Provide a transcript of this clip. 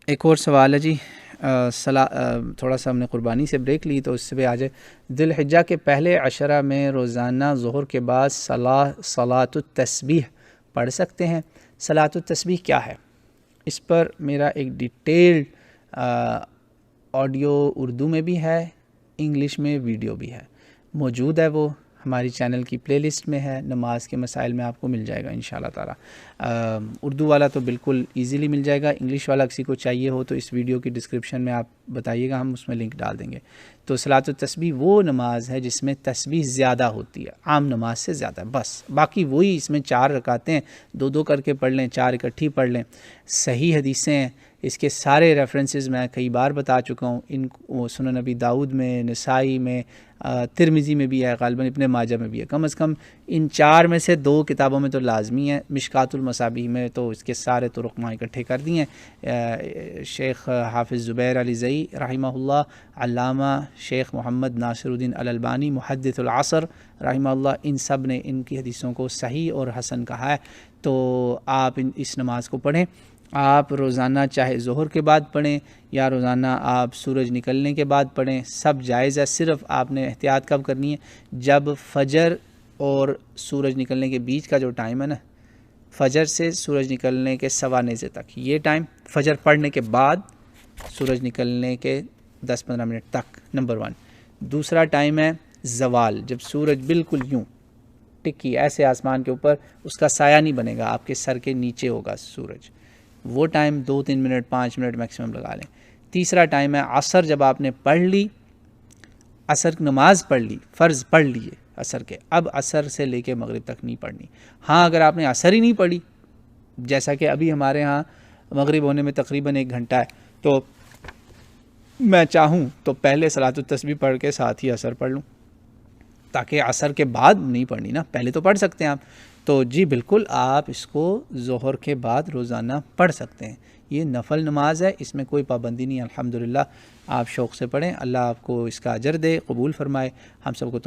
ایک اور سوال ہے جی، تھوڑا سا ہم نے قربانی سے بریک لی تو اس سے بھی آ جائے۔ ذی الحجہ کے پہلے عشرہ میں روزانہ ظہر کے بعد صلاۃ التسبیح پڑھ سکتے ہیں؟ صلاۃ التسبیح کیا ہے؟ اس پر میرا ایک ڈیٹیلڈ آڈیو اردو میں بھی ہے، انگلش میں ویڈیو بھی ہے، موجود ہے، وہ ہماری چینل کی پلے لسٹ میں ہے، نماز کے مسائل میں آپ کو مل جائے گا انشاءاللہ تعالی۔ اردو والا تو بالکل ایزیلی مل جائے گا، انگلش والا کسی کو چاہیے ہو تو اس ویڈیو کی ڈسکرپشن میں آپ بتائیے گا، ہم اس میں لنک ڈال دیں گے۔ تو صلاۃ التسبیح وہ نماز ہے جس میں تسبیح زیادہ ہوتی ہے، عام نماز سے زیادہ، بس باقی وہی، اس میں 4 رکعتیں 2 کر کے پڑھ لیں، 4 اکٹھی پڑھ لیں، صحیح حدیثیں ہیں، اس کے سارے ریفرنسز میں کئی بار بتا چکا ہوں، ان سنن نبی داؤد میں، نسائی میں، ترمذی میں بھی ہے، غالباً ابن ماجہ میں بھی ہے، کم از کم ان 4 میں سے 2 کتابوں میں تو لازمی ہے، مشکات المصابیح میں تو اس کے سارے طرق وہاں اکٹھے کر دیے ہیں۔ شیخ حافظ زبیر علی زئی رحمہ اللہ، علامہ شیخ محمد ناصر الدین الالبانی محدث العصر رحمہ اللہ، ان سب نے ان کی حدیثوں کو صحیح اور حسن کہا ہے۔ تو آپ اس نماز کو پڑھیں، آپ روزانہ چاہے ظہر کے بعد پڑھیں یا روزانہ آپ سورج نکلنے کے بعد پڑھیں، سب جائز ہے، صرف آپ نے احتیاط کب کرنی ہے؟ جب فجر اور سورج نکلنے کے بیچ کا جو ٹائم ہے نا، فجر سے سورج نکلنے کے سوا نیزے تک، یہ ٹائم فجر پڑھنے کے بعد سورج نکلنے کے 10-15 منٹ تک، نمبر 1۔ دوسرا ٹائم ہے زوال، جب سورج بالکل یوں ٹکی ایسے آسمان کے اوپر، اس کا سایہ نہیں بنے گا، آپ کے سر کے نیچے ہوگا سورج، وہ ٹائم 2-3 منٹ 5 منٹ میکسیمم لگا لیں۔ تیسرا ٹائم ہے عصر، جب آپ نے پڑھ لی، عصر نماز پڑھ لی، فرض پڑھ لیے عصر کے، اب عصر سے لے کے مغرب تک نہیں پڑھنی۔ ہاں اگر آپ نے عصر ہی نہیں پڑھی، جیسا کہ ابھی ہمارے ہاں مغرب ہونے میں تقریباً 1 گھنٹہ ہے، تو میں چاہوں تو پہلے صلاۃ التسبیح پڑھ کے ساتھ ہی عصر پڑھ لوں، تاکہ عصر کے بعد نہیں پڑھنی نا، پہلے تو پڑھ سکتے ہیں آپ۔ تو جی بالکل آپ اس کو ظہر کے بعد روزانہ پڑھ سکتے ہیں، یہ نفل نماز ہے، اس میں کوئی پابندی نہیں، الحمدللہ آپ شوق سے پڑھیں، اللہ آپ کو اس کا اجر دے، قبول فرمائے، ہم سب کو تو